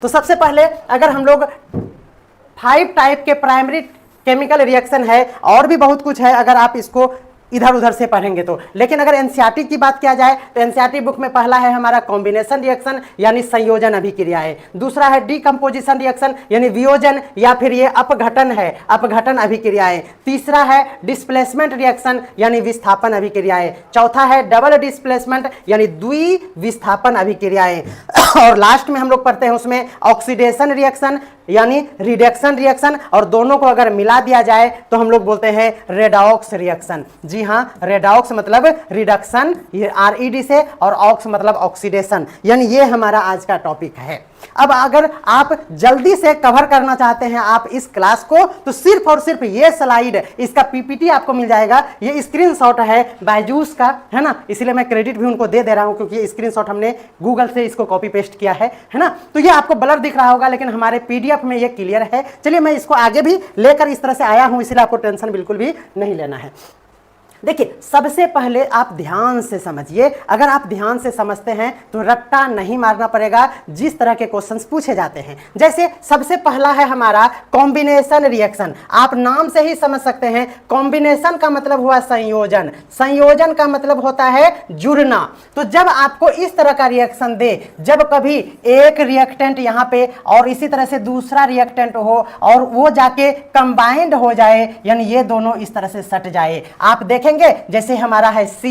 तो सबसे पहले अगर हम लोग 5 टाइप के प्राइमरी केमिकल रिएक्शन है, और भी बहुत कुछ है अगर आप इसको इधर उधर से पढ़ेंगे तो, लेकिन अगर एनसीईआरटी की बात किया जाए तो एनसीईआरटी बुक में पहला है हमारा कॉम्बिनेशन रिएक्शन यानी संयोजन अभिक्रियाएं, दूसरा है डीकंपोजिशन रिएक्शन यानी वियोजन या फिर ये अपघटन है, अपघटन अभिक्रियाएं, तीसरा है डिस्प्लेसमेंट रिएक्शन यानी विस्थापन अभिक्रियाएं, चौथा है डबल डिस्प्लेसमेंट यानी द्विविस्थापन अभिक्रियाएं और लास्ट में हम लोग पढ़ते हैं उसमें ऑक्सीडेशन रिएक्शन यानी रिडक्शन रिएक्शन, और दोनों को अगर मिला दिया जाए तो हम लोग बोलते हैं रेडॉक्स रिएक्शन। जी हाँ, रेडॉक्स मतलब रिडक्शन, ये RED से, और ऑक्स मतलब ऑक्सीडेशन, यानी ये हमारा आज का टॉपिक है। अब अगर आप जल्दी से कवर करना चाहते हैं आप इस क्लास को, तो सिर्फ और सिर्फ ये स्लाइड, इसका PPT आपको मिल जाएगा, ये स्क्रीनशॉट है बायजूस का, है ना, इसलिए मैं क्रेडिट भी उनको दे रहा हूं क्योंकि ये स्क्रीनशॉट हमने गूगल से इसको कॉपी पेस्ट किया है ना। तो ये आपको ब्लर दिख रहा होगा लेकिन हमारे PDF में ये क्लियर है। चलिए मैं इसको आगे भी लेकर इस तरह से आया हूं, इसलिए आपको टेंशन बिल्कुल भी नहीं लेना है। देखिए, सबसे पहले आप ध्यान से समझिए, अगर आप ध्यान से समझते हैं तो रट्टा नहीं मारना पड़ेगा जिस तरह के क्वेश्चंस पूछे जाते हैं। जैसे सबसे पहला है हमारा कॉम्बिनेशन रिएक्शन, आप नाम से ही समझ सकते हैं, कॉम्बिनेशन का मतलब हुआ संयोजन, संयोजन का मतलब होता है जुड़ना। तो जब आपको इस तरह का रिएक्शन दे, जब कभी एक रिएक्टेंट यहाँ पे और इसी तरह से दूसरा रिएक्टेंट हो और वो जाके कंबाइंड हो जाए, यानी ये दोनों इस तरह से सट जाए, आप देखें जैसे हमारा है C,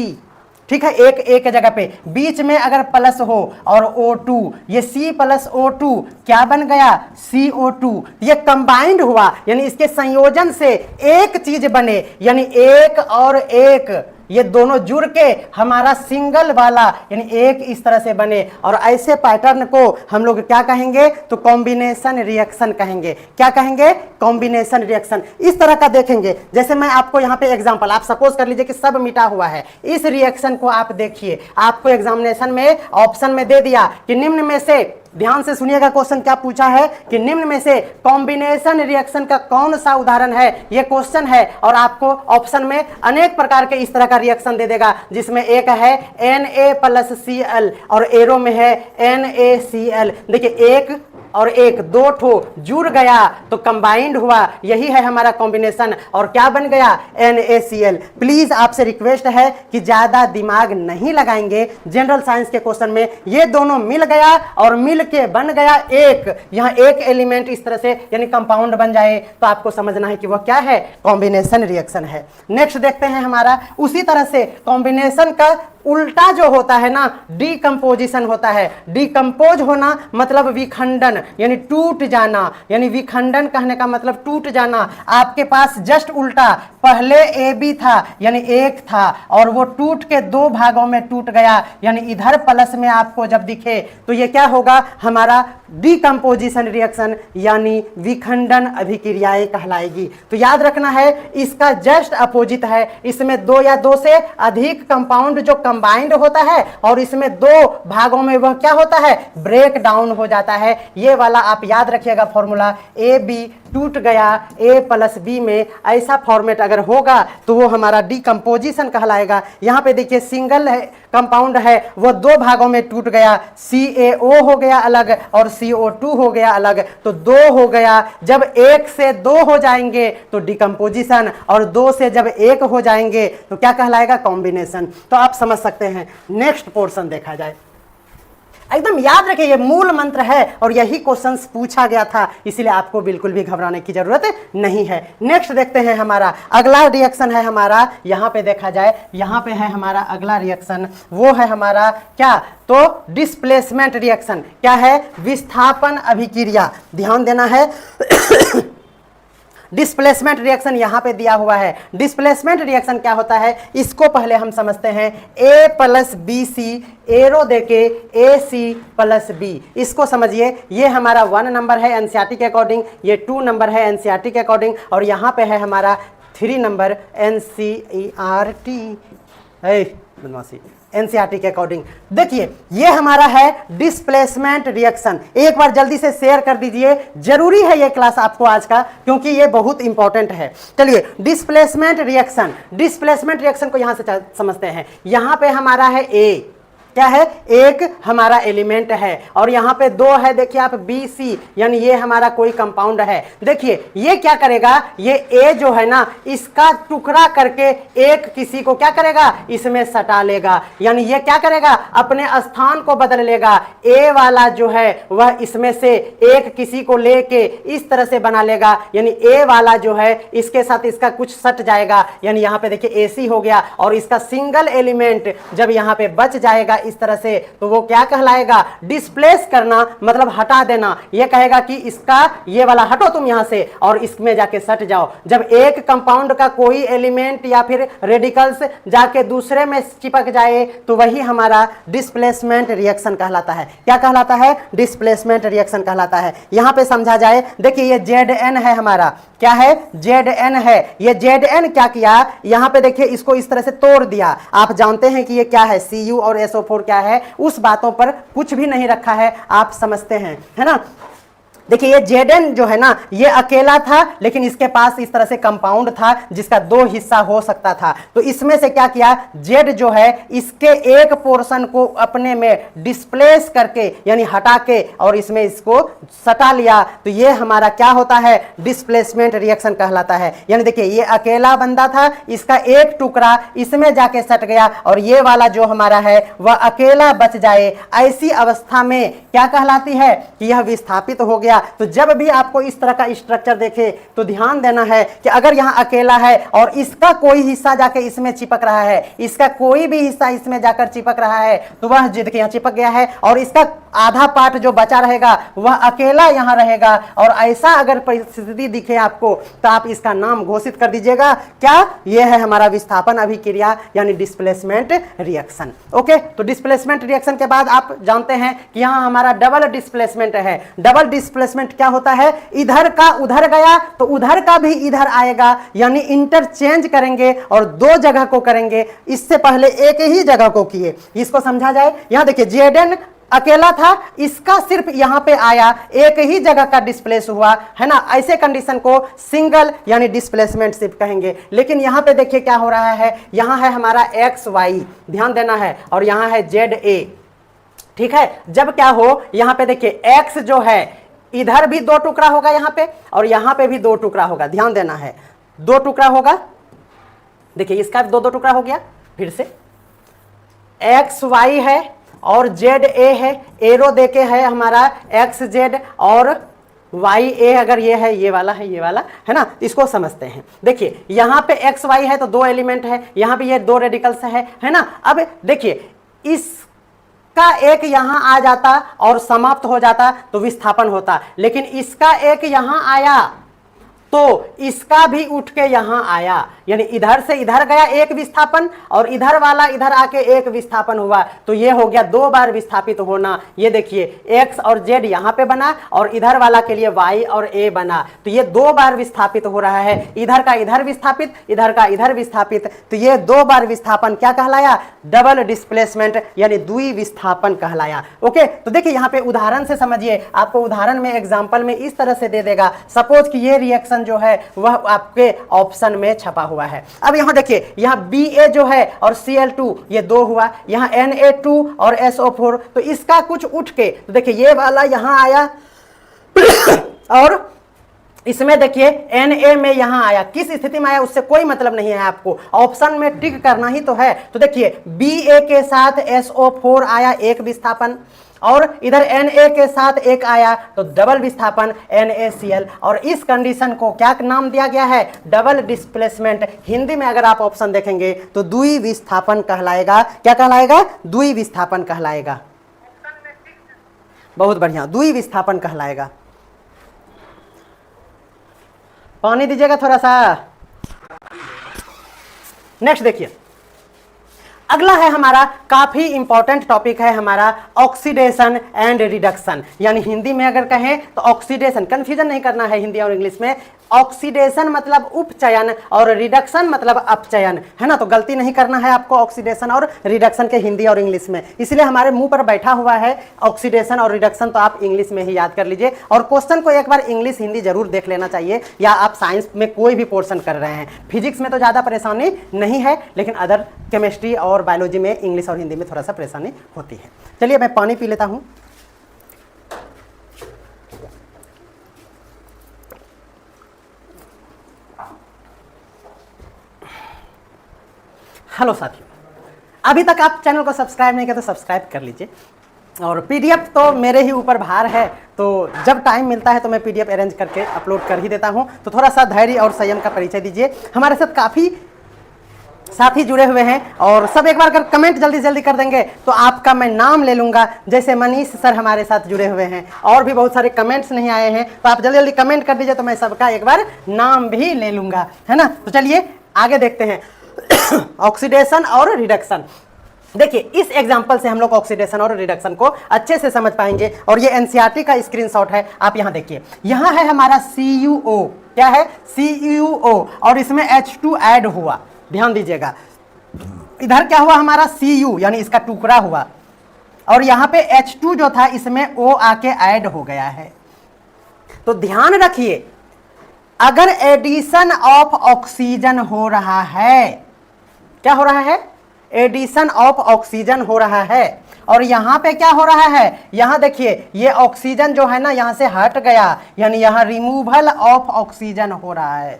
ठीक है, एक जगह पे बीच में अगर प्लस हो और O2, ये C प्लस O2 क्या बन गया, CO2, ये कंबाइंड हुआ यानी इसके संयोजन से एक चीज बने, यानी एक और एक ये दोनों जुड़ के हमारा सिंगल वाला यानी एक इस तरह से बने, और ऐसे पैटर्न को हम लोग क्या कहेंगे, तो कॉम्बिनेशन रिएक्शन कहेंगे। क्या कहेंगे, कॉम्बिनेशन रिएक्शन। इस तरह का देखेंगे, जैसे मैं आपको यहाँ पे एग्जांपल, आप सपोज कर लीजिए कि सब मिटा हुआ है, इस रिएक्शन को आप देखिए, आपको एग्जामिनेशन में ऑप्शन में दे दिया कि निम्न में से, ध्यान से सुनिएगा क्वेश्चन क्या पूछा है कि निम्न में से कॉम्बिनेशन रिएक्शन का कौन सा उदाहरण है, ये क्वेश्चन है, और आपको ऑप्शन में अनेक प्रकार के इस तरह का रिएक्शन दे देगा, जिसमें एक है Na+Cl और एरो में है NaCl। देखिए, एक और एक, दो ठो जुड़ गया तो कंबाइंड हुआ, यही है हमारा कॉम्बिनेशन, और क्या बन गया, NaCl। प्लीज आपसे रिक्वेस्ट है कि ज्यादा दिमाग नहीं लगाएंगे जनरल साइंस के क्वेश्चन में, ये दोनों मिल गया और मिल के बन गया एक, यहाँ एक एलिमेंट इस तरह से यानी कंपाउंड बन जाए तो आपको समझना है कि वह क्या है, कॉम्बिनेशन रिएक्शन है। नेक्स्ट देखते हैं हमारा, उसी तरह से कॉम्बिनेशन का उल्टा जो होता है ना, डीकंपोजिशन होता है। डीकंपोज होना मतलब विखंडन यानी टूट जाना, यानी विखंडन कहने का मतलब टूट जाना। आपके पास जस्ट उल्टा, पहले AB था यानी एक था और वो टूट के दो भागों में टूट गया, यानी इधर प्लस में आपको जब दिखे तो ये क्या होगा, हमारा डीकंपोजिशन रिएक्शन यानी विखंडन अभिक्रियाएं कहलाएगी। तो याद रखना है, इसका जस्ट अपोजिट है, इसमें दो या दो से अधिक कंपाउंड जो कंबाइंड होता है और इसमें दो भागों में वह क्या होता है, ब्रेक डाउन हो जाता है। ये वाला आप याद रखिएगा फॉर्मूला, AB टूट गया A+B में, ऐसा फॉर्मेट अगर होगा तो वो हमारा डीकंपोजिशन कहलाएगा। यहाँ पे देखिए सिंगल है कंपाउंड है, वो दो भागों में टूट गया, CaO हो गया अलग और CO2 हो गया अलग, तो दो हो गया। जब एक से दो हो जाएंगे तो डीकंपोजिशन, और दो से जब एक हो जाएंगे तो क्या कहलाएगा, कॉम्बिनेशन। तो आप समझ सकते हैं। नेक्स्ट पोर्शन देखा जाए, एकदम याद रखिए, ये मूल मंत्र है और यही क्वेश्चंस पूछा गया था, इसलिए आपको बिल्कुल भी घबराने की जरूरत नहीं है। नेक्स्ट देखते हैं, हमारा अगला रिएक्शन है हमारा, यहाँ पे देखा जाए, यहाँ पे है हमारा अगला रिएक्शन, वो है हमारा क्या, तो डिस्प्लेसमेंट रिएक्शन। क्या है, विस्थापन अभिक्रिया। ध्यान देना है डिस्प्लेसमेंट रिएक्शन यहाँ पे दिया हुआ है। डिस्प्लेसमेंट रिएक्शन क्या होता है, इसको पहले हम समझते हैं। A+BC एरो देके AC+B, इसको समझिए। ये हमारा 1 नंबर है एनसीईआरटी के अकॉर्डिंग, ये 2 नंबर है एनसीईआरटी के अकॉर्डिंग, और यहाँ पे है हमारा 3 नंबर एनसीईआरटी के अकॉर्डिंग। देखिए, ये हमारा है डिस्प्लेसमेंट रिएक्शन। एक बार जल्दी से शेयर कर दीजिए, जरूरी है ये क्लास आपको आज का, क्योंकि ये बहुत इंपॉर्टेंट है। चलिए, डिस्प्लेसमेंट रिएक्शन, डिस्प्लेसमेंट रिएक्शन को यहां से समझते हैं। यहां पे हमारा है A, क्या है, एक हमारा एलिमेंट है, और यहाँ पे दो है, देखिए आप BC, यानी ये हमारा कोई कंपाउंड है। देखिए ये क्या करेगा, ये A जो है ना, इसका टुकड़ा करके एक किसी को क्या करेगा, इसमें सटा लेगा, यानी ये क्या करेगा, अपने स्थान को बदल लेगा। A वाला जो है वह इसमें से एक किसी को लेके इस तरह से बना लेगा, यानी A वाला जो है इसके साथ इसका कुछ सट जाएगा, यानी यहाँ पे देखिए AC हो गया, और इसका सिंगल एलिमेंट जब यहाँ पे बच जाएगा इस तरह से, तो वो क्या कहलाएगा, डिस्प्लेस करना, मतलब हटा देना। ये कहेगा कि इसका ये वाला हटो तुम यहाँ से और इसमें जाके सट जाओ। जब एक कंपाउंड का कोई एलिमेंट या फिर रेडिकल्स जाके दूसरे में चिपक जाए तो वही हमारा डिस्प्लेसमेंट रिएक्शन कहलाता है। क्या कहलाता है, डिस्प्लेसमेंट रिएक्शन कहलाता है। यहाँ पे समझा जाए, देखिए ये Zn है हमारा, क्या है, Zn है। ये Zn क्या किया, यहाँ पे देखिए इसको इस तरह से तोड़ दिया। आप जानते हैं कि ये क्या है, Cu और SO4 क्या है, उस बातों पर कुछ भी नहीं रखा है, आप समझते हैं, है ना। देखिए ये Zn जो है ना, ये अकेला था, लेकिन इसके पास इस तरह से कंपाउंड था जिसका दो हिस्सा हो सकता था। तो इसमें से क्या किया, Z जो है इसके एक पोर्शन को अपने में डिस्प्लेस करके, यानी हटा के, और इसमें इसको सटा लिया। तो ये हमारा क्या होता है, डिस्प्लेसमेंट रिएक्शन कहलाता है। यानी देखिए ये अकेला बंदा था, इसका एक टुकड़ा इसमें जाके सट गया, और ये वाला जो हमारा है वह अकेला बच जाए। ऐसी अवस्था में क्या कहलाती है कि यह विस्थापित हो गया। तो जब भी आपको इस तरह का स्ट्रक्चर देखे तो ध्यान देना है कि अगर यहाँ अकेला है और इसका कोई हिस्सा जाके इसमें चिपक रहा है, इसका कोई भी हिस्सा इसमें जाकर चिपक रहा है, तो वह जिद के यहाँ चिपक गया है, और इसका आधा पार्ट जो बचा रहेगा वह अकेला यहाँ रहेगा। और ऐसा अगर परिस्थिति दिखे आपको तो आप इसका नाम घोषित कर दीजिएगा, क्या, यह है हमारा विस्थापन अभिक्रिया, यानी डिस्प्लेसमेंट रिएक्शन। ओके, तो डिस्प्लेसमेंट रिएक्शन के बाद आप जानते हैं कि यहाँ हमारा डबल डिस्प्लेसमेंट है। डबल डिस्प्लेसमेंट क्या होता है, इधर का उधर गया तो उधर का भी इधर आएगा, यानी इंटरचेंज करेंगे और दो जगह को करेंगे, इससे पहले एक ही जगह को किए। इसको समझा जाए, यहां देखिए Zn अकेला था, इसका सिर्फ यहां पे आया, एक ही जगह का डिस्प्लेस हुआ, है ना। ऐसे कंडीशन को सिंगल यानी डिस्प्लेसमेंट शिफ्ट कहेंगे। लेकिन यहां पे देखिए क्या हो रहा है, यहां है हमारा XY, ध्यान देना है, और यहां है ZA, ठीक है। जब क्या हो, यहां पे देखिए X जो है इधर भी दो टुकड़ा होगा यहाँ पे, और यहाँ पे भी दो टुकड़ा होगा, ध्यान देना है, दो टुकड़ा होगा। देखिए इसका दो दो टुकड़ा हो गया, फिर से XY है और ZA है, एरो देके है हमारा XZ और YA, अगर ये है, ये वाला है, ये वाला है ना, इसको समझते हैं। देखिए यहाँ पे XY है तो दो एलिमेंट है, यहाँ पे ये दो रेडिकल्स है ना। अब देखिए इस का एक यहां आ जाता और समाप्त हो जाता तो विस्थापन होता, लेकिन इसका एक यहां आया तो इसका भी उठ के यहां आया, यानी इधर से इधर गया एक विस्थापन, और इधर वाला इधर आके एक विस्थापन हुआ, तो ये हो गया दो बार विस्थापित होना। ये देखिए X और Z यहां पे बना, और इधर वाला के लिए Y और A बना, तो ये दो बार विस्थापित हो रहा है, इधर का इधर विस्थापित, इधर का इधर विस्थापित। तो ये दो बार विस्थापन क्या कहलाया, डबल डिस्प्लेसमेंट, यानी द्वि विस्थापन कहलाया। ओके, तो देखिए यहाँ पे उदाहरण से समझिए, आपको उदाहरण में एग्जाम्पल में इस तरह से दे देगा। सपोज कि ये रिएक्शन जो है वह आपके ऑप्शन में छपा हुआ है। अब यहां देखिए, यहां Ba जो है और Cl2 ये दो हुआ, यहां Na2 और SO4, तो इसका कुछ उठ के, तो देखिए ये वाला यहां आया और इसमें देखिए Na में यहां आया, किस स्थिति में आया उससे कोई मतलब नहीं है, आपको ऑप्शन में टिक करना ही तो है। तो देखिए Ba के साथ SO4 आया, एक विस्थापन, और इधर Na के साथ एक आया तो डबल विस्थापन NaCl, और इस कंडीशन को क्या नाम दिया गया है, डबल डिस्प्लेसमेंट। हिंदी में अगर आप ऑप्शन देखेंगे तो द्वि विस्थापन कहलाएगा। क्या कहलाएगा, द्वि विस्थापन कहलाएगा। बहुत बढ़िया, द्वि विस्थापन कहलाएगा। पानी दीजिएगा थोड़ा सा। नेक्स्ट देखिए, अगला है हमारा काफी इंपॉर्टेंट टॉपिक है हमारा ऑक्सीडेशन एंड रिडक्शन, यानी हिंदी में अगर कहें तो ऑक्सीडेशन, कंफ्यूजन नहीं करना है हिंदी और इंग्लिश में, ऑक्सीडेशन मतलब उपचयन और रिडक्शन मतलब अपचयन, है ना। तो गलती नहीं करना है आपको ऑक्सीडेशन और रिडक्शन के हिंदी और इंग्लिश में, इसलिए हमारे मुंह पर बैठा हुआ है ऑक्सीडेशन और रिडक्शन, तो आप इंग्लिश में ही याद कर लीजिए। और क्वेश्चन को एक बार इंग्लिश हिंदी जरूर देख लेना चाहिए, या आप साइंस में कोई भी पोर्शन कर रहे हैं। फिजिक्स में तो ज़्यादा परेशानी नहीं है, लेकिन अदर केमिस्ट्री और बायोलॉजी में इंग्लिश और हिंदी में थोड़ा सा परेशानी होती है। चलिए मैं पानी पी लेता हूँ। हेलो साथियों, अभी तक आप चैनल को सब्सक्राइब नहीं किया तो सब्सक्राइब कर लीजिए। और पीडीएफ तो मेरे ही ऊपर भार है, तो जब टाइम मिलता है तो मैं पीडीएफ अरेंज करके अपलोड कर ही देता हूं। तो थोड़ा सा धैर्य और संयम का परिचय दीजिए। हमारे साथ काफ़ी साथी जुड़े हुए हैं, और सब एक बार अगर कमेंट जल्दी जल्दी कर देंगे तो आपका मैं नाम ले लूँगा। जैसे मनीष सर हमारे साथ जुड़े हुए हैं, और भी बहुत सारे कमेंट्स नहीं आए हैं, तो आप जल्दी जल्दी कमेंट कर दीजिए, तो मैं सबका एक बार नाम भी ले लूँगा, है ना। तो चलिए आगे देखते हैं। ऑक्सीडेशन और रिडक्शन, देखिए इस एग्जांपल से हम लोग ऑक्सीडेशन और रिडक्शन को अच्छे से समझ पाएंगे। और ये एनसीईआरटी का स्क्रीनशॉट है, आप यहाँ देखिए। यहाँ है हमारा CuO, क्या है CuO, और इसमें H2 ऐड हुआ, ध्यान दीजिएगा। इधर क्या हुआ हमारा Cu, यानी इसका टुकड़ा हुआ, और यहाँ पे H2 जो था इसमें O आके ऐड हो गया है। तो ध्यान रखिए, अगर एडिशन ऑफ ऑक्सीजन हो रहा है, क्या हो रहा है, एडिशन ऑफ ऑक्सीजन हो रहा है, और यहाँ पे क्या हो रहा है, यहाँ देखिए ये ऑक्सीजन जो है ना यहाँ से हट गया, यानी यहाँ रिमूवल ऑफ ऑक्सीजन हो रहा है।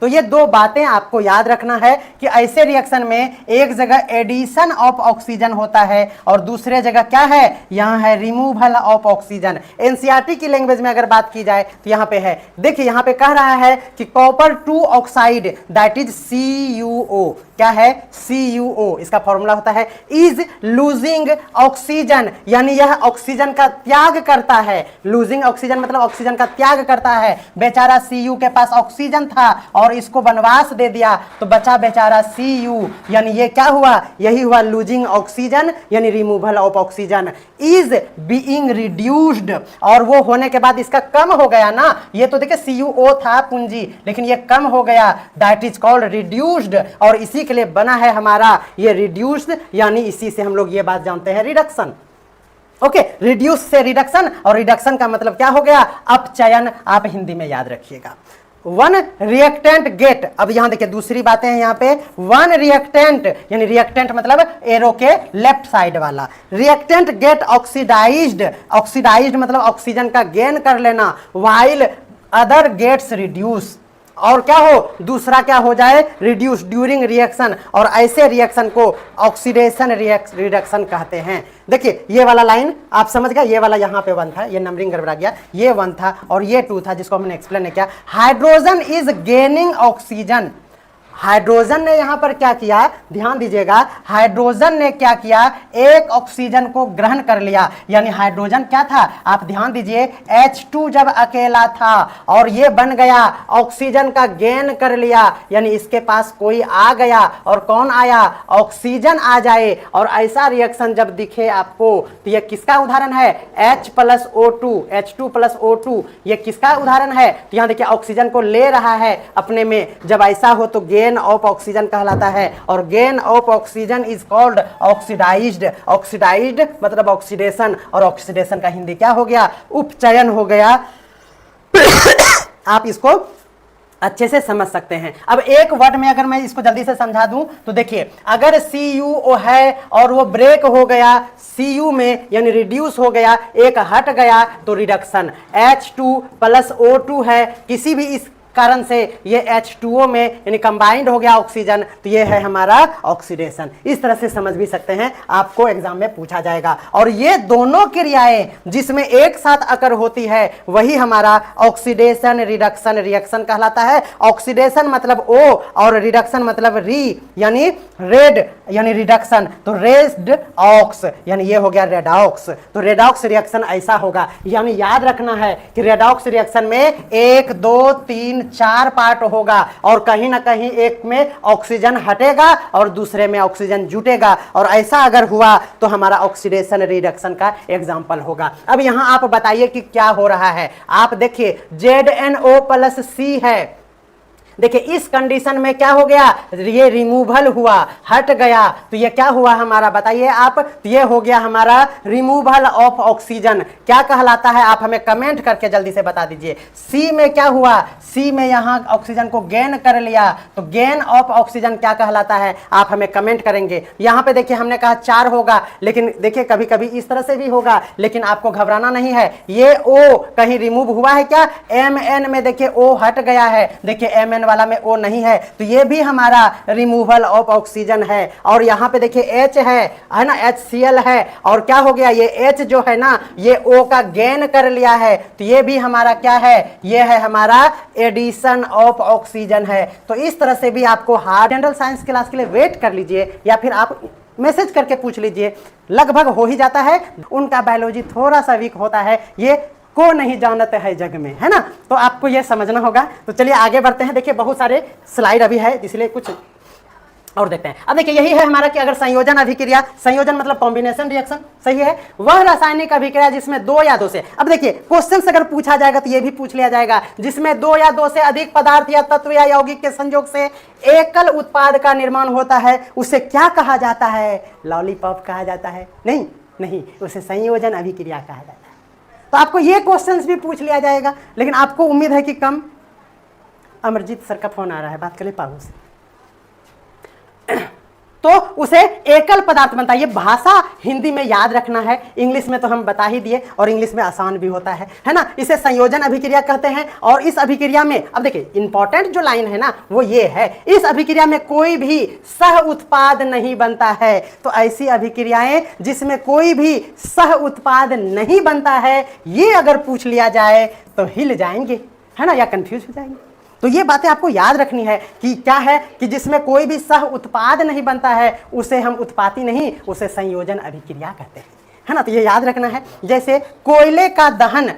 तो ये दो बातें आपको याद रखना है कि ऐसे रिएक्शन में एक जगह एडिशन ऑफ ऑक्सीजन होता है और दूसरे जगह क्या है, यहाँ है रिमूवल ऑफ ऑक्सीजन। एनसीईआरटी की लैंग्वेज में अगर बात की जाए तो यहाँ पे है, देखिए यहाँ पे कह रहा है कि copper 2 oxide that is CuO, क्या है CuO, इसका फॉर्मूला होता है इज लूजिंग ऑक्सीजन, यानी यह ऑक्सीजन का त्याग करता है। लूजिंग ऑक्सीजन मतलब ऑक्सीजन का त्याग करता है। बेचारा Cu के पास ऑक्सीजन था और इसको वनवास दे दिया, तो बचा बेचारा Cu, यानी ये क्या हुआ, यही हुआ लूजिंग ऑक्सीजन, यानी removal of oxygen. Is being reduced, और वो होने के बाद इसका कम हो गया ना, ये तो देखिए CuO था पूंजी, लेकिन ये कम हो गया, दैट इज कॉल्ड रिड्यूस्ड, और इसी के लिए बना है हमारा ये रिड्यूस्ड, यानी इसी से हम लोग ये बात जानते हैं रिडक्शन। ओके, रिड्यूस से रिडक्शन, और रिडक्शन का मतलब क्या हो गया, अपचयन, आप हिंदी में याद रखिएगा। वन रिएक्टेंट गेट, अब यहां देखिए दूसरी बातें हैं यहाँ पे, वन रिएक्टेंट, यानी रिएक्टेंट मतलब एरो के लेफ्ट साइड वाला, रिएक्टेंट गेट ऑक्सीडाइज्ड, ऑक्सीडाइज्ड मतलब ऑक्सीजन का गेन कर लेना, वाइल अदर गेट्स रिड्यूस, और क्या हो, दूसरा क्या हो जाए, रिड्यूस ड्यूरिंग रिएक्शन, और ऐसे रिएक्शन को ऑक्सीडेशन रिडक्शन कहते हैं। देखिए ये वाला लाइन आप समझ गए, ये वाला यहाँ पे 1 था, ये नंबरिंग गड़बड़ा गया, ये 1 था और ये 2 था, जिसको हमने एक्सप्लेन किया। Hydrogen is gaining oxygen, hydrogen ने यहां पर क्या किया, ध्यान दीजिएगा, हाइड्रोजन ने क्या किया, एक ऑक्सीजन को ग्रहण कर लिया, यानी हाइड्रोजन क्या था, आप ध्यान दीजिए, H2 जब अकेला था और ये बन गया, ऑक्सीजन का गेन कर लिया, यानी इसके पास कोई आ गया, और कौन आया, ऑक्सीजन आ जाए, और ऐसा रिएक्शन जब दिखे आपको तो ये किसका उदाहरण है, H+O2, H2+O2, ये किसका उदाहरण है, तो यहां देखिए ऑक्सीजन को ले रहा है अपने में, जब ऐसा हो तो गेन ऑफ ऑक्सीजन कहलाता है, और gain of oxygen is called oxidized, oxidized मतलब ऑक्सीडेशन, और ऑक्सीडेशन का हिंदी क्या हो गया, उपचयन हो गया। आप इसको अच्छे से समझ सकते हैं। अब एक वर्ड में अगर मैं इसको जल्दी से समझा दूं तो देखिए, अगर CuO है और वो ब्रेक हो गया Cu में, यानी रिड्यूस हो गया, एक हट गया, तो रिडक्शन। H2+O2 है, किसी भी इस कारण से ये H2O में यानी कंबाइंड हो गया ऑक्सीजन, तो ये है हमारा ऑक्सीडेशन। इस तरह से समझ भी सकते हैं, आपको एग्जाम में पूछा जाएगा। और ये दोनों क्रियाएं जिसमें एक साथ अकर होती है वही हमारा ऑक्सीडेशन रिडक्शन रिएक्शन कहलाता है। ऑक्सीडेशन मतलब O और रिडक्शन मतलब री, यानी रेड, यानी रिडक्शन, तो रेड ऑक्स यानी ये हो गया रेडॉक्स। तो रेडॉक्स रिएक्शन ऐसा होगा, यानी याद रखना है कि रेडॉक्स रिएक्शन में 1 2 3 4 पार्ट होगा और कहीं ना कहीं एक में ऑक्सीजन हटेगा और दूसरे में ऑक्सीजन जुटेगा, और ऐसा अगर हुआ तो हमारा ऑक्सीडेशन रिडक्शन का एग्जांपल होगा। अब यहां आप बताइए कि क्या हो रहा है। आप देखिए ZnO+C है, देखिए इस कंडीशन में क्या हो गया, ये रिमूवल हुआ, हट गया, तो ये क्या हुआ हमारा, बताइए आप, तो ये हो गया हमारा रिमूवल ऑफ ऑक्सीजन। क्या कहलाता है, आप हमें कमेंट करके जल्दी से बता दीजिए। सी में क्या हुआ, सी में यहां ऑक्सीजन को गेन कर लिया, तो गेन ऑफ ऑक्सीजन क्या कहलाता है, आप हमें कमेंट करेंगे। यहां पे देखिए हमने कहा 4 होगा, लेकिन देखिए कभी कभी इस तरह से भी होगा, लेकिन आपको घबराना नहीं है। ये O कहीं रिमूव हुआ है क्या, Mn में देखिए O हट गया है, देखिए Mn वाला में O नहीं है, तो ये भी हमारा रिमूवल ऑफ ऑक्सीजन है। और यहाँ पे देखिए H है ना, HCl है, और क्या हो गया, ये H जो है ना ये O का गेन कर लिया है, तो ये भी हमारा क्या है, ये है हमारा एडिशन ऑफ ऑक्सीजन है। तो इस तरह से भी आपको हार्ड जनरल साइंस क्लास के लिए वेट कर लीजिए, या फिर आप मैसेज करके पूछ लीजिए, लगभग हो ही जाता है। उनका बायोलॉजी थोड़ा सा वीक होता है, ये को नहीं जानते है जग में, है ना, तो आपको ये समझना होगा। तो चलिए आगे बढ़ते हैं। देखिए बहुत सारे स्लाइड अभी है, इसलिए कुछ और देखते हैं। अब देखिए यही है हमारा कि अगर संयोजन अभिक्रिया, संयोजन मतलब कॉम्बिनेशन रिएक्शन, सही है, वह रासायनिक अभिक्रिया जिसमें 2 या 2 से, अब देखिए क्वेश्चन अगर पूछा जाएगा तो ये भी पूछ लिया जाएगा, जिसमें 2 या 2 से अधिक पदार्थ या तत्व या यौगिक के संयोग से एकल उत्पाद का निर्माण होता है, उसे क्या कहा जाता है, लॉलीपॉप कहा जाता है, नहीं नहीं, उसे संयोजन अभिक्रिया कहा जाता है। तो आपको ये क्वेश्चंस भी पूछ लिया जाएगा, लेकिन आपको उम्मीद है कि कम। अमरजीत सर का फोन आ रहा है, बात कर ले पागल से। तो उसे एकल पदार्थ बनता है। ये भाषा हिंदी में याद रखना है, इंग्लिश में तो हम बता ही दिए, और इंग्लिश में आसान भी होता है ना। इसे संयोजन अभिक्रिया कहते हैं। और इस अभिक्रिया में अब देखिए इंपॉर्टेंट जो लाइन है ना वो ये है, इस अभिक्रिया में कोई भी सह उत्पाद नहीं बनता है। तो ऐसी अभिक्रियाएं जिसमें कोई भी सह उत्पाद नहीं बनता है, ये अगर पूछ लिया जाए तो हिल जाएंगे, है ना, या कंफ्यूज हो जाएंगे। तो ये बातें आपको याद रखनी है कि क्या है कि जिसमें कोई भी सह उत्पाद नहीं बनता है उसे हम उत्पाती नहीं, उसे संयोजन अभिक्रिया कहते हैं, है ना। तो ये याद रखना है। जैसे कोयले का दहन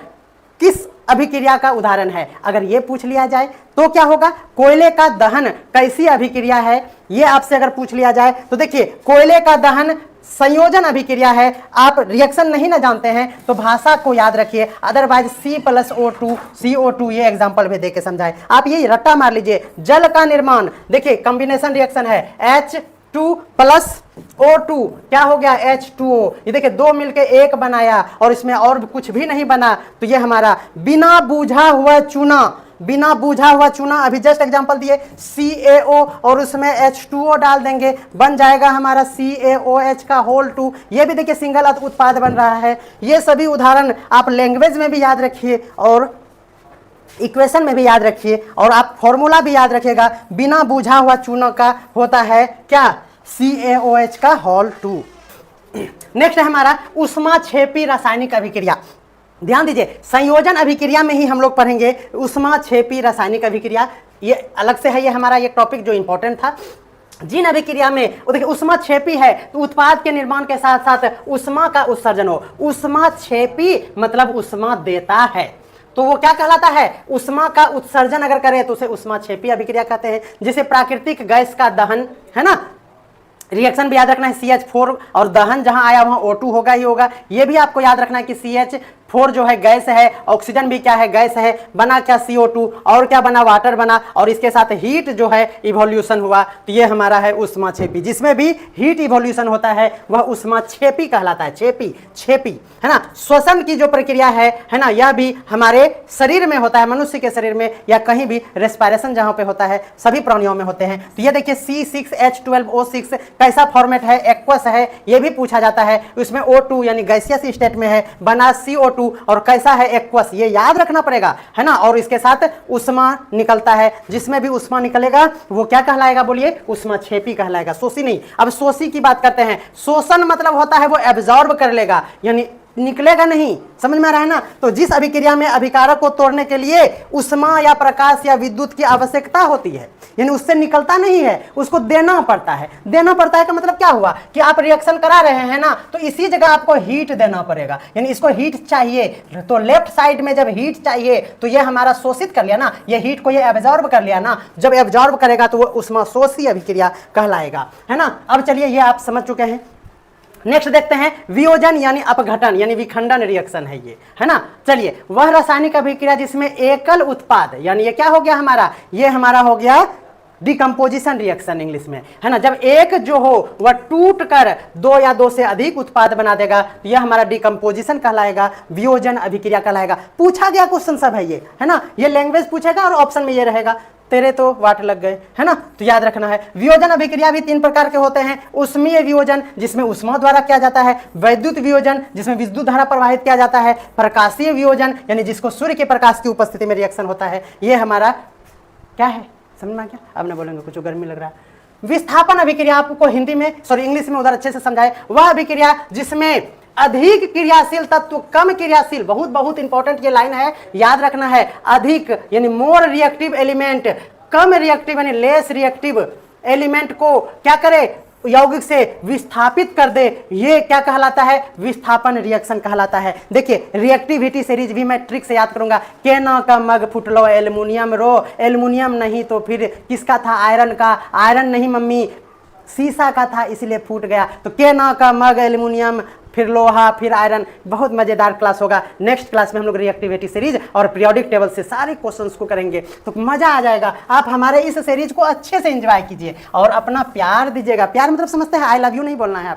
किस अभिक्रिया का उदाहरण है, अगर ये पूछ लिया जाए तो क्या होगा, कोयले का दहन कैसी अभिक्रिया है, ये आपसे अगर पूछ लिया जाए तो देखिए कोयले का दहन संयोजन अभिक्रिया है। आप रिएक्शन नहीं ना जानते हैं तो भाषा को याद रखिए, अदरवाइज C+O2 CO2 ये एग्जांपल भी देके समझाए। आप ये रट्टा मार लीजिए, जल का निर्माण, देखिए कॉम्बिनेशन रिएक्शन है, H2+O2 क्या हो गया, H2O। ये देखिए 2 मिलके 1 बनाया और इसमें और कुछ भी नहीं बना, तो ये हमारा बिना बूझा हुआ चूना, बिना बूझा हुआ चूना, अभी जस्ट एग्जांपल दिए CaO और उसमें H2O डाल देंगे, बन जाएगा हमारा CaOH का होल 2। ये भी देखिए सिंगल उत्पाद बन रहा है। ये सभी उदाहरण आप लैंग्वेज में भी याद रखिए और इक्वेशन में भी याद रखिए, और आप फॉर्मूला भी याद रखिएगा। बिना बूझा हुआ चूना का होता है क्या, CaOH का होल 2। नेक्स्ट है हमारा ऊष्माक्षेपी रासायनिक अभिक्रिया। ध्यान दीजिए, संयोजन अभिक्रिया में ही हम लोग पढ़ेंगे ऊष्माक्षेपी रासायनिक अभिक्रिया, ये अलग से है, ये हमारा ये टॉपिक जो इंपॉर्टेंट था। जिन अभिक्रिया में देखिए ऊष्माक्षेपी है तो उत्पाद के निर्माण के साथ साथ ऊष्मा का उत्सर्जन हो। ऊष्माक्षेपी मतलब ऊष्मा देता है, तो वो क्या कहलाता है, ऊष्मा का उत्सर्जन अगर करे तो उसे ऊष्माक्षेपी अभिक्रिया कहते हैं। जैसे प्राकृतिक गैस का दहन, है ना, रिएक्शन भी याद रखना है CH4, और दहन जहां आया वहां O2 होगा ही होगा। ये भी आपको याद रखना है कि CH4 जो है गैस है, ऑक्सीजन भी क्या है, गैस है, बना क्या CO2, और क्या बना, वाटर बना, और इसके साथ हीट जो है इवोल्यूशन हुआ, तो ये हमारा है ऊष्माक्षेपी। जिसमें भी हीट इवोल्यूशन होता है वह ऊष्माक्षेपी कहलाता है, छेपी, है ना। श्वसन की जो प्रक्रिया है ना, यह भी हमारे शरीर में होता है, मनुष्य के शरीर में या कहीं भी रेस्पिरेशन जहां पे होता है, सभी प्राणियों में होते हैं। तो ये देखिए C6H12O6 कैसा फॉर्मेट है, एक्वस है, ये भी पूछा जाता है। उसमें O2 यानी गैसियस स्टेट में है, बना CO2 और कैसा है, एक्वस, ये याद रखना पड़ेगा, है ना। और इसके साथ उष्मा निकलता है, जिसमें भी उष्मा निकलेगा वो क्या कहलाएगा, बोलिए, ऊष्माक्षेपी कहलाएगा, शोषी नहीं। अब शोषी की बात करते हैं। शोषण मतलब होता है वो एब्जॉर्ब कर लेगा, यानी निकलेगा नहीं, समझ में आ रहा है ना। तो जिस अभिक्रिया में अभिकारक को तोड़ने के लिए उष्मा या प्रकाश या विद्युत की आवश्यकता होती है, यानी उससे निकलता नहीं है, उसको देना पड़ता है। देना पड़ता है का मतलब क्या हुआ कि आप रिएक्शन करा रहे हैं ना, तो इसी जगह आपको हीट देना पड़ेगा, यानी इसको हीट चाहिए। तो लेफ्ट साइड में जब हीट चाहिए तो ये हमारा शोषित कर लिया ना, ये हीट को ये एब्जॉर्ब कर लिया ना, जब एब्जॉर्ब करेगा तो वो उष्माशोषी अभिक्रिया कहलाएगा, है ना। अब चलिए ये आप समझ चुके हैं। नेक्स्ट देखते हैं वियोजन यानी अपघटन यानी विखंडन रिएक्शन है ये, है ना। चलिए वह रासायनिक अभिक्रिया जिसमें एकल उत्पाद, यानी ये क्या हो गया हमारा, ये हमारा हो गया डिकम्पोजिशन रिएक्शन इंग्लिश में, है ना। जब एक जो हो वह टूट कर दो या दो से अधिक उत्पाद बना देगा तो यह हमारा डिकम्पोजिशन कहलाएगा, वियोजन अभिक्रिया कहलाएगा। पूछा गया क्वेश्चन सब है ये, है ना। ये लैंग्वेज पूछेगा और ऑप्शन में ये रहेगा, तेरे तो वाट लग गए, है ना। तो याद रखना है। वियोजन अभिक्रिया भी 3 प्रकार के होते हैं। उष्मीय वियोजन जिसमें उष्मा द्वारा किया जाता है, वैद्युत वियोजन जिसमें विद्युत धारा प्रवाहित किया जाता है, प्रकाशीय वियोजन यानी जिसको सूर्य के प्रकाश की उपस्थिति में रिएक्शन होता है। ये हमारा क्या है, समझ में आ गया। अब ना बोलेंगे कुछ गर्मी लग रहा है। विस्थापन अभिक्रिया आपको हिंदी में इंग्लिश में उधर अच्छे से समझाए, वह अभिक्रिया जिसमें अधिक क्रियाशील तत्व कम क्रियाशील, बहुत बहुत इंपॉर्टेंट ये लाइन है, याद रखना है। अधिक यानी मोर रिएक्टिव एलिमेंट, कम रिएक्टिव यानी लेस रिएक्टिव एलिमेंट को क्या करे, यौगिक से विस्थापित कर दे, ये क्या कहलाता है, विस्थापन रिएक्शन कहलाता है। देखिए रिएक्टिविटी सीरीज भी मैं ट्रिक से याद करूंगा। केना का मग फुटलो एल्युमिनियम रो, एल्युमिनियम नहीं तो फिर किसका था, आयरन का, आयरन नहीं मम्मी शीशा का था इसलिए फूट गया। तो केना का मग एल्युमिनियम, फिर लोहा, फिर आयरन। बहुत मजेदार क्लास होगा। नेक्स्ट क्लास में हम लोग रिएक्टिविटी सीरीज और पीरियोडिक टेबल से सारे क्वेश्चंस को करेंगे, तो मजा आ जाएगा। आप हमारे इस सीरीज को अच्छे से एंजॉय कीजिए और अपना प्यार दीजिएगा। प्यार मतलब समझते हैं, आई लव यू नहीं बोलना है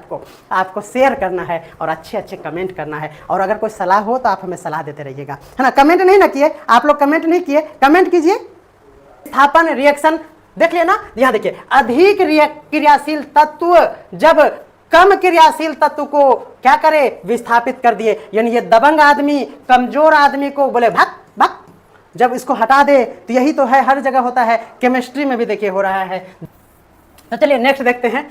आपको शेयर करना है और अच्छे अच्छे कमेंट करना है। और अगर कोई सलाह हो तो आप हमें सलाह देते रहिएगा, है ना। कमेंट नहीं ना किए आप लोग, कमेंट नहीं किए, कमेंट कीजिए। विस्थापन रिएक्शन देख लेना, यहाँ देखिए। अधिक क्रियाशील तत्व जब कम क्रियाशील तत्व को क्या करे, विस्थापित कर दिए, यानी ये दबंग आदमी कमजोर आदमी को बोले भाग भाग, जब इसको हटा दे, तो यही तो है, हर जगह होता है, केमिस्ट्री में भी देखिए हो रहा है। तो चलिए नेक्स्ट देखते हैं।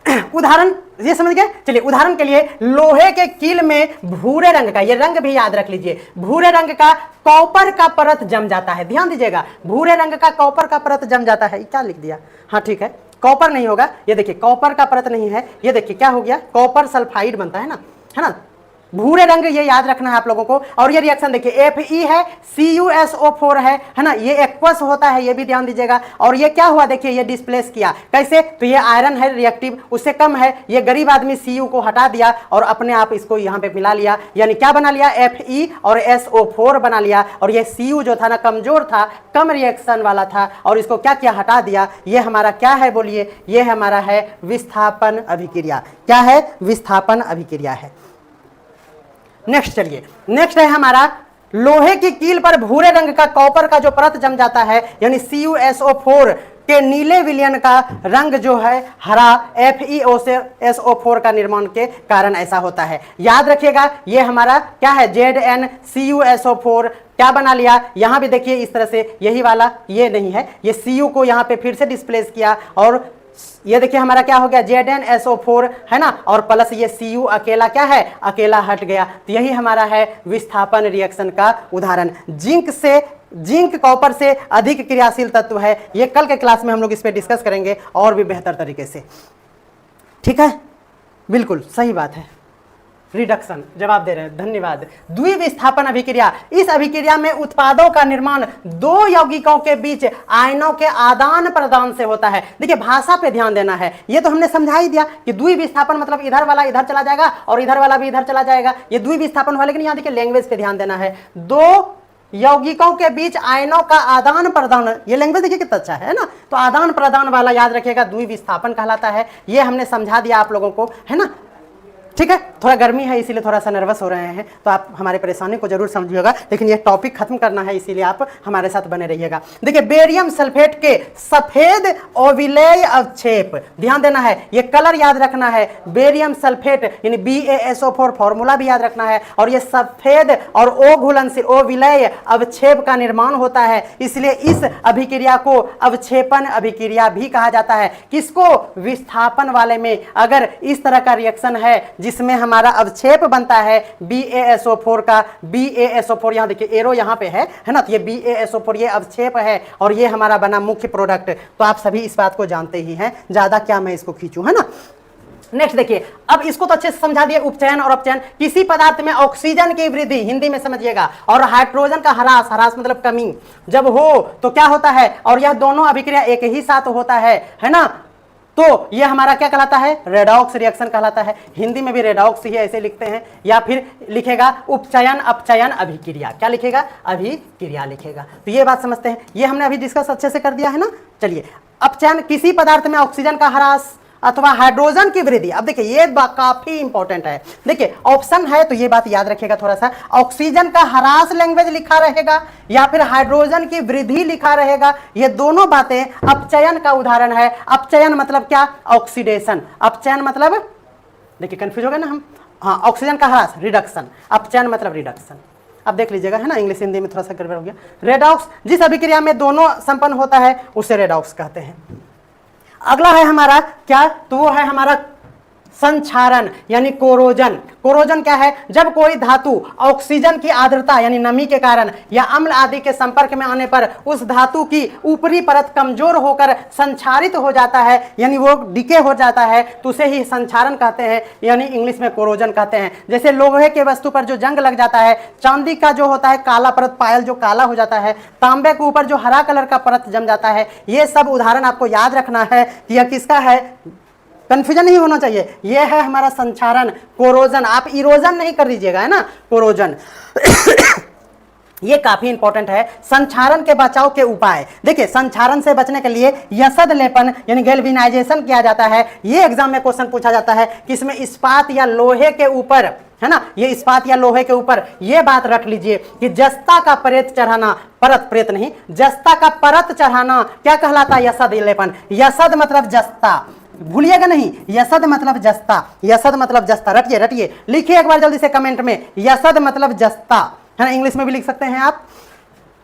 उदाहरण ये समझ गए। चलिए उदाहरण के लिए लोहे के कील में भूरे रंग का, ये रंग भी याद रख लीजिए, भूरे रंग का कॉपर का परत जम जाता है। ध्यान दीजिएगा, भूरे रंग का कॉपर का परत जम जाता है। क्या लिख दिया, हाँ ठीक है, कॉपर नहीं होगा, ये देखिए कॉपर का परत नहीं है, ये देखिए क्या हो गया, कॉपर सल्फाइड बनता है ना, भूरे रंग, ये याद रखना है आप लोगों को। और ये रिएक्शन देखिए Fe है, CuSO4 है ना, ये एक्वस होता है, ये भी ध्यान दीजिएगा। और ये क्या हुआ देखिए, ये डिस्प्लेस किया कैसे, तो ये आयरन है रिएक्टिव, उससे कम है, ये गरीब आदमी Cu को हटा दिया और अपने आप इसको यहाँ पे मिला लिया, यानी क्या बना लिया, Fe और SO4 बना लिया। और ये Cu जो था ना कमजोर था, कम रिएक्शन वाला था, और इसको क्या किया, हटा दिया। ये हमारा क्या है बोलिए, ये हमारा है विस्थापन अभिक्रिया। क्या है, विस्थापन अभिक्रिया है। नेक्स्ट चलिए, नेक्स्ट है हमारा लोहे की कील पर भूरे रंग का कॉपर का जो परत जम जाता है, यानी CuSO4 के नीले विलयन का रंग जो है हरा, FeO से SO4 का निर्माण के कारण ऐसा होता है। याद रखिएगा, ये हमारा क्या है, ZnCuSO4 क्या बना लिया, यहां भी देखिए इस तरह से, यही वाला, ये नहीं है, ये Cu को यहां पे फिर से डिस्प्लेस किया, और ये देखिए हमारा क्या हो गया, ZnSO4 है ना, और प्लस ये Cu अकेला क्या है, अकेला हट गया। तो यही हमारा है विस्थापन रिएक्शन का उदाहरण। जिंक कॉपर से अधिक क्रियाशील तत्व है, ये कल के क्लास में हम लोग इस पे डिस्कस करेंगे और भी बेहतर तरीके से, ठीक है। बिल्कुल सही बात है, रिडक्शन जवाब दे रहे हैं, धन्यवाद। द्विविस्थापन अभिक्रिया, इस अभिक्रिया में उत्पादों का निर्माण दो यौगिकों के बीच आयनों के आदान प्रदान से होता है। देखिए भाषा पे ध्यान देना है, ये तो हमने समझा ही दिया कि द्विविस्थापन मतलब इधर वाला इधर चला जाएगा और इधर वाला भी इधर चला जाएगा, ये द्विविस्थापन हुआ। लेकिन यहाँ देखिए लैंग्वेज पे ध्यान देना है, दो यौगिकों के बीच आयनों का आदान प्रदान, ये लैंग्वेज देखिए कितना अच्छा है ना। तो आदान प्रदान वाला याद रखिएगा, द्विविस्थापन कहलाता है। ये हमने समझा दिया आप लोगों को, है ना, ठीक है। थोड़ा गर्मी है इसीलिए थोड़ा सा नर्वस हो रहे हैं, तो आप हमारी परेशानी को जरूर समझिएगा, लेकिन ये टॉपिक खत्म करना है इसीलिए आप हमारे साथ बने रहिएगा। देखिए बेरियम सल्फेट के सफेद ओविलेय अवक्षेप, ध्यान देना है, ये कलर याद रखना है, बेरियम सल्फेट यानी BaSO4 फॉर्मूला भी याद रखना है। और ये सफेद और ओघुलनशील ओविलेय अवक्षेप का निर्माण होता है, इसलिए इस अभिक्रिया को अवक्षेपन अभिक्रिया भी कहा जाता है। किसको, विस्थापन वाले में अगर इस तरह का रिएक्शन है जिसमें हमारा अवक्षेप बनता है BaSO4 का। BaSO4 यहाँ देखिए एरो यहाँ पे है ना, तो ये BaSO4 ये अवक्षेप है और ये हमारा बना मुख्य प्रोडक्ट। तो आप सभी इस बात को जानते ही हैं, ज्यादा क्या मैं इसको खींचूं, है ना। नेक्स्ट देखिए, अब इसको तो अच्छे से समझा दिए, उपचयन और अपचयन। किसी पदार्थ में ऑक्सीजन की वृद्धि, हिंदी में समझिएगा, और हाइड्रोजन का ह्रास, ह्रास मतलब कमी जब हो तो क्या होता है, और यह दोनों अभिक्रिया एक ही साथ होता है ना, तो ये हमारा क्या कहलाता है, रेडॉक्स रिएक्शन कहलाता है। हिंदी में भी रेडॉक्स ही ऐसे लिखते हैं, या फिर लिखेगा उपचयन अपचयन अभिक्रिया। क्या लिखेगा, अभिक्रिया लिखेगा। तो ये बात समझते हैं, ये हमने अभी डिस्कस अच्छे से कर दिया है ना। चलिए, अपचयन, किसी पदार्थ में ऑक्सीजन का ह्रास अथवा हाइड्रोजन की वृद्धि। अब देखिए ये बात काफी इंपॉर्टेंट है, देखिए ऑप्शन है तो ये बात याद रखिएगा थोड़ा सा, ऑक्सीजन का ह्रास लैंग्वेज लिखा रहेगा या फिर हाइड्रोजन की वृद्धि लिखा रहेगा। ये दोनों बातें अपचयन का उदाहरण है। अपचयन मतलब क्या, ऑक्सीडेशन। अपचयन मतलब, देखिए कंफ्यूज हो गए ना हम, हाँ, ऑक्सीजन का ह्रास रिडक्शन, अपचयन मतलब रिडक्शन। अब देख लीजिएगा, है ना, इंग्लिश हिंदी में थोड़ा सा गड़बड़ हो गया। रेडॉक्स, जिस अभिक्रिया में दोनों संपन्न होता है उसे रेडॉक्स कहते हैं। अगला है हमारा क्या, तो वो है हमारा संक्षारण यानी कोरोजन। कोरोजन क्या है, जब कोई धातु ऑक्सीजन की आर्द्रता यानी नमी के कारण या अम्ल आदि के संपर्क में आने पर उस धातु की ऊपरी परत कमजोर होकर संक्षारित हो जाता है, यानी वो डिके हो जाता है, तो उसे ही संक्षारण कहते हैं, यानी इंग्लिश में कोरोजन कहते हैं। जैसे लोहे के वस्तु पर जो जंग लग जाता है, चांदी का जो होता है काला परत, पायल जो काला हो जाता है, तांबे के ऊपर जो हरा कलर का परत जम जाता है, ये सब उदाहरण आपको याद रखना है कि यह किसका है, कंफ्यूजन नहीं होना चाहिए। ये है हमारा संक्षारण, कोरोजन। आप इरोजन नहीं कर दीजिएगा, है ना, कोरोजन। ये काफी इंपॉर्टेंट है। संक्षारण के बचाव के उपाय, देखिए संक्षारण से बचने के लिए यसद लेपन यानी गैल्वेनाइजेशन किया जाता है। ये एग्जाम में क्वेश्चन पूछा जाता है कि इसमें इस्पात या लोहे के ऊपर, है ना, ये इस्पात या लोहे के ऊपर, ये बात रख लीजिए कि जस्ता का परत चढ़ाना, परत प्रेत नहीं, जस्ता का परत चढ़ाना क्या कहलाता है, यसद लेपन। यसद मतलब जस्ता, भूलिएगा नहीं, यसद मतलब जस्ता, यसद मतलब जस्ता, रटिए रटिए, लिखिए एक बार जल्दी से कमेंट में, यसद मतलब जस्ता, है ना, इंग्लिश में भी लिख सकते हैं आप,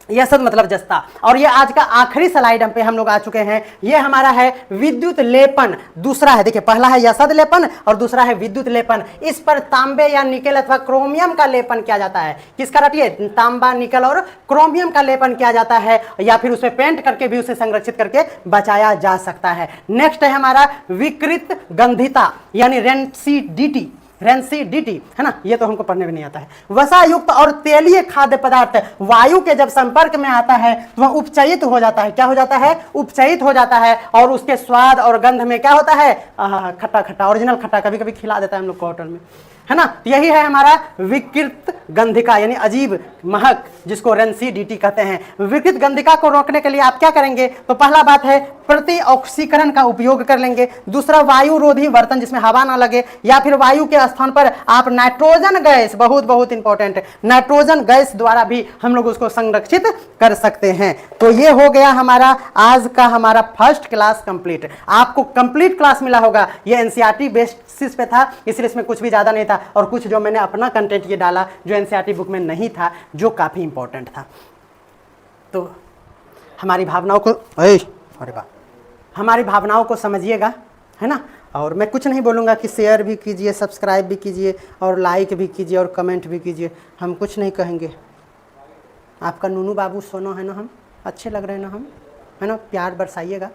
यसद मतलब जस्ता। और ये आज का आखिरी स्लाइड पे हम लोग आ चुके हैं। ये हमारा है विद्युत लेपन, दूसरा है, देखिए पहला है यसद लेपन और दूसरा है विद्युत लेपन। इस पर तांबे या निकेल अथवा क्रोमियम का लेपन किया जाता है। किसका रटिए, तांबा, निकल और क्रोमियम का लेपन किया जाता है, या फिर उसे पेंट करके भी उसे संरक्षित करके बचाया जा सकता है। नेक्स्ट है हमारा विकृत गंधिता यानी रेंसिडिटी, रेंसिडिटी, है ना, ये तो हमको पढ़ने में नहीं आता है। वसायुक्त और तेलीय खाद्य पदार्थ वायु के जब संपर्क में आता है तो वह उपचयित हो जाता है। क्या हो जाता है, उपचयित हो जाता है, और उसके स्वाद और गंध में क्या होता है, खट्टा खट्टा, ओरिजिनल खट्टा, कभी कभी खिला देता है हम लोग को होटल में, है ना। यही है हमारा विकृत गंधिका यानी अजीब महक, जिसको रेंसिडिटी कहते हैं। विकृत गंधिका को रोकने के लिए आप क्या करेंगे, तो पहला बात है प्रति ऑक्सीकरण का उपयोग कर लेंगे। दूसरा वायु रोधी बर्तन जिसमें हवा ना लगे, या फिर वायु के स्थान पर आप नाइट्रोजन गैस, बहुत बहुत इंपॉर्टेंट, नाइट्रोजन गैस द्वारा भी हम लोग उसको संरक्षित कर सकते हैं। तो ये हो गया हमारा आज का हमारा फर्स्ट क्लास कंप्लीट। आपको कंप्लीट क्लास मिला होगा, ये एनसीईआरटी बेसिस पे था, इसलिए इसमें कुछ भी ज्यादा नहीं था, और कुछ जो मैंने अपना कंटेंट ये डाला जो एनसीईआरटी बुक में नहीं था, जो काफी इंपॉर्टेंट था। तो हमारी भावनाओं को, अरे वाह, हमारी भावनाओं को समझिएगा, है ना। और मैं कुछ नहीं बोलूँगा कि शेयर भी कीजिए, सब्सक्राइब भी कीजिए, और लाइक भी कीजिए, और कमेंट भी कीजिए। हम कुछ नहीं कहेंगे। आपका नूनू बाबू सोनो है ना, हम अच्छे लग रहे हैं ना, हम, है ना, प्यार बरसाइएगा।